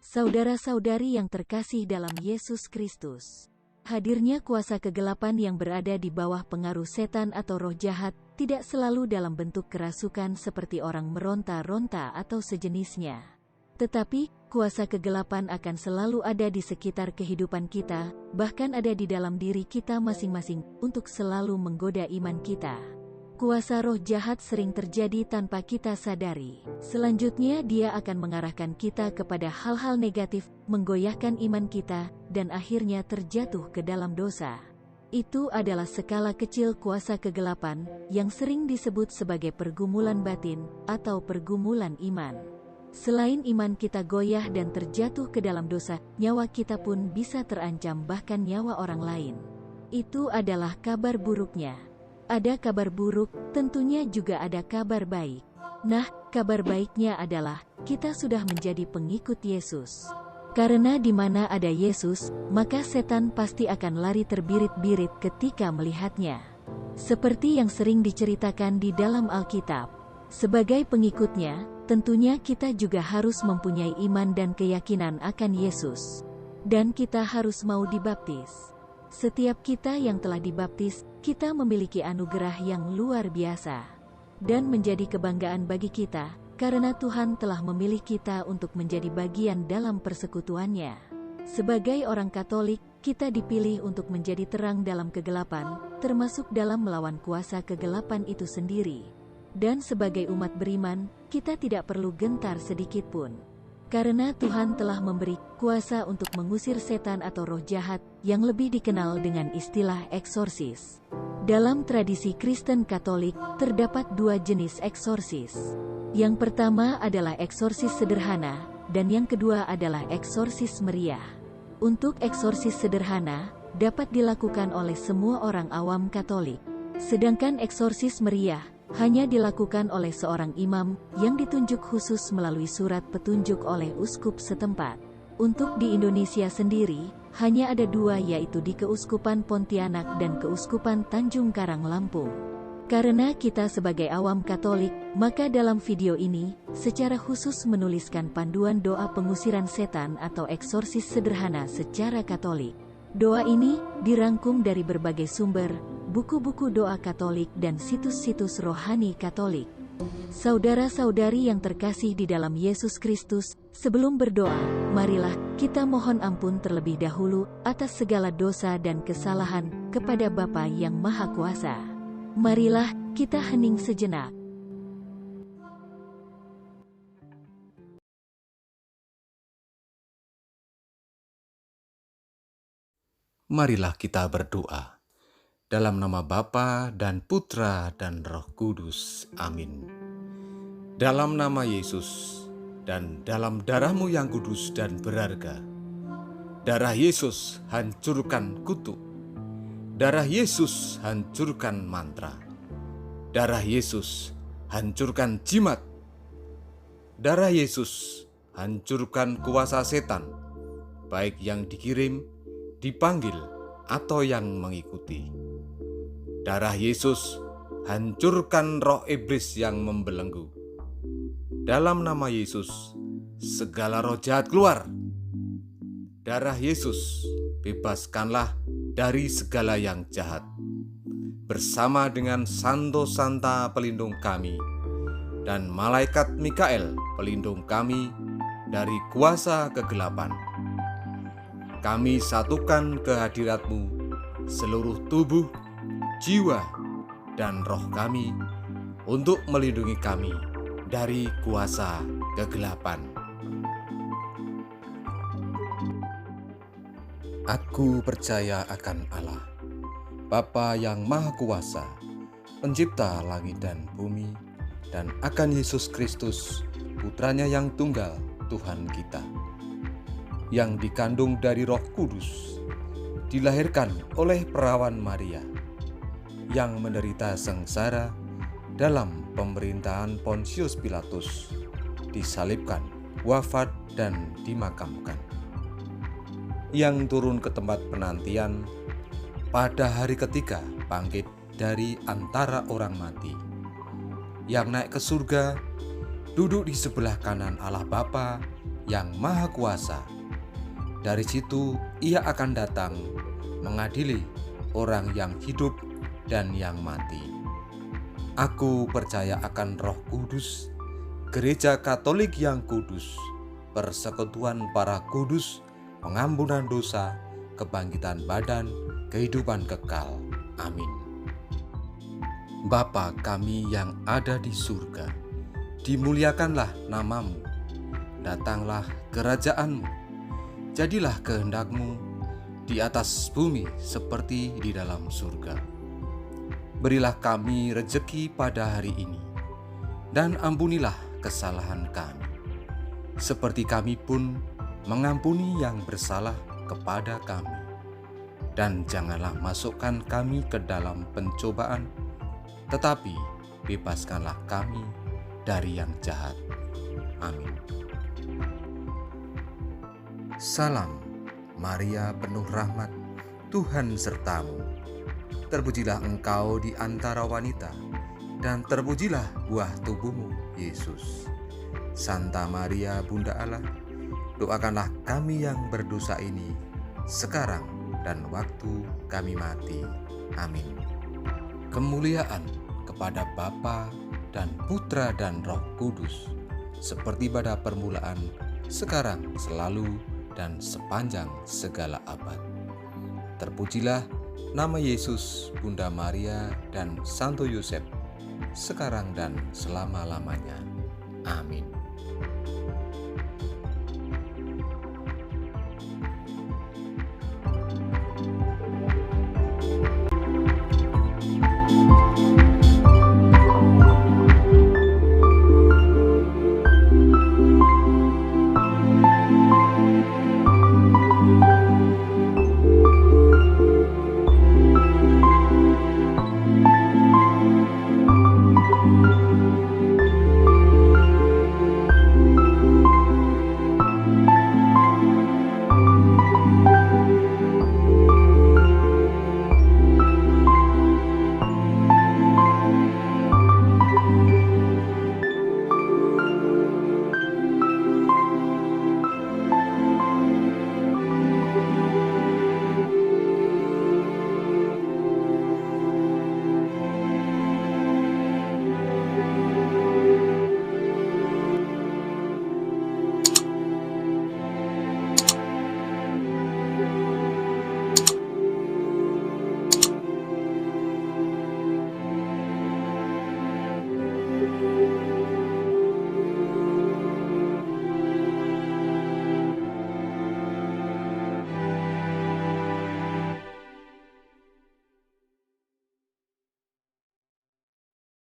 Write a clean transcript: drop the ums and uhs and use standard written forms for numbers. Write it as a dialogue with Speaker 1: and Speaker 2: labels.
Speaker 1: Saudara-saudari yang terkasih dalam Yesus Kristus, hadirnya kuasa kegelapan yang berada di bawah pengaruh setan atau roh jahat tidak selalu dalam bentuk kerasukan seperti orang meronta-ronta atau sejenisnya. Tetapi, kuasa kegelapan akan selalu ada di sekitar kehidupan kita, bahkan ada di dalam diri kita masing-masing, untuk selalu menggoda iman kita. Kuasa roh jahat sering terjadi tanpa kita sadari. Selanjutnya dia akan mengarahkan kita kepada hal-hal negatif, menggoyahkan iman kita, dan akhirnya terjatuh ke dalam dosa. Itu adalah skala kecil kuasa kegelapan, yang sering disebut sebagai pergumulan batin, atau pergumulan iman. Selain iman kita goyah dan terjatuh ke dalam dosa, nyawa kita pun bisa terancam bahkan nyawa orang lain. Itu adalah kabar buruknya. Ada kabar buruk, tentunya juga ada kabar baik. Nah, kabar baiknya adalah, kita sudah menjadi pengikut Yesus. Karena di mana ada Yesus, maka setan pasti akan lari terbirit-birit ketika melihatnya. Seperti yang sering diceritakan di dalam Alkitab. Sebagai pengikutnya, tentunya kita juga harus mempunyai iman dan keyakinan akan Yesus. Dan kita harus mau dibaptis. Setiap kita yang telah dibaptis, kita memiliki anugerah yang luar biasa. Dan menjadi kebanggaan bagi kita, karena Tuhan telah memilih kita untuk menjadi bagian dalam persekutuannya. Sebagai orang Katolik, kita dipilih untuk menjadi terang dalam kegelapan, termasuk dalam melawan kuasa kegelapan itu sendiri. Dan sebagai umat beriman, kita tidak perlu gentar sedikit pun. Karena Tuhan telah memberi kuasa untuk mengusir setan atau roh jahat, yang lebih dikenal dengan istilah eksorsis. Dalam tradisi Kristen Katolik, terdapat dua jenis eksorsis. Yang pertama adalah eksorsis sederhana, dan yang kedua adalah eksorsis meriah. Untuk eksorsis sederhana, dapat dilakukan oleh semua orang awam Katolik. Sedangkan eksorsis meriah, hanya dilakukan oleh seorang imam, yang ditunjuk khusus melalui surat petunjuk oleh uskup setempat. Untuk di Indonesia sendiri, hanya ada dua, yaitu di Keuskupan Pontianak dan Keuskupan Tanjung Karang Lampung. Karena kita sebagai awam Katolik, maka dalam video ini, secara khusus menuliskan panduan doa pengusiran setan atau eksorsis sederhana secara Katolik. Doa ini dirangkum dari berbagai sumber, buku-buku doa Katolik dan situs-situs rohani Katolik. Saudara-saudari yang terkasih di dalam Yesus Kristus, sebelum berdoa, marilah kita mohon ampun terlebih dahulu atas segala dosa dan kesalahan kepada Bapa yang Maha Kuasa. Marilah kita hening sejenak.
Speaker 2: Marilah kita berdoa. Dalam nama Bapa dan Putra dan Roh Kudus. Amin. Dalam nama Yesus dan dalam darah-Mu yang kudus dan berharga. Darah Yesus hancurkan kutuk. Darah Yesus hancurkan mantra. Darah Yesus hancurkan jimat. Darah Yesus hancurkan kuasa setan, baik yang dikirim, dipanggil, atau yang mengikuti. Darah Yesus hancurkan roh iblis yang membelenggu. Dalam nama Yesus, segala roh jahat keluar. Darah Yesus, bebaskanlah dari segala yang jahat. Bersama dengan Santo Santa pelindung kami, dan Malaikat Mikael pelindung kami dari kuasa kegelapan. Kami satukan kehadirat-Mu seluruh tubuh, jiwa, dan roh kami untuk melindungi kami dari kuasa kegelapan. Aku percaya akan Allah, Bapa yang Maha Kuasa, Pencipta langit dan bumi, dan akan Yesus Kristus, Putranya yang tunggal, Tuhan kita, yang dikandung dari Roh Kudus, dilahirkan oleh perawan Maria, yang menderita sengsara dalam pemerintahan Pontius Pilatus, disalibkan, wafat, dan dimakamkan, yang turun ke tempat penantian, pada hari ketiga bangkit dari antara orang mati, yang naik ke surga, duduk di sebelah kanan Allah Bapa yang Maha Kuasa. Dari situ Ia akan datang mengadili orang yang hidup dan yang mati. Aku percaya akan Roh Kudus, Gereja Katolik yang kudus, persekutuan para kudus, pengampunan dosa, kebangkitan badan, kehidupan kekal. Amin. Bapa kami yang ada di surga, dimuliakanlah namamu, datanglah kerajaan-Mu, jadilah kehendak-Mu di atas bumi seperti di dalam surga. Berilah kami rejeki pada hari ini, dan ampunilah kesalahan kami, seperti kami pun mengampuni yang bersalah kepada kami. Dan janganlah masukkan kami ke dalam pencobaan, tetapi bebaskanlah kami dari yang jahat. Amin. Salam Maria, penuh rahmat, Tuhan sertamu. Terpujilah engkau di antara wanita, dan terpujilah buah tubuhmu, Yesus. Santa Maria, Bunda Allah, doakanlah kami yang berdosa ini, sekarang dan waktu kami mati. Amin. Kemuliaan kepada Bapa dan Putra dan Roh Kudus, seperti pada permulaan, sekarang, selalu, dan sepanjang segala abad. Terpujilah nama Yesus, Bunda Maria, dan Santo Yosef, sekarang dan selama-lamanya. Amin.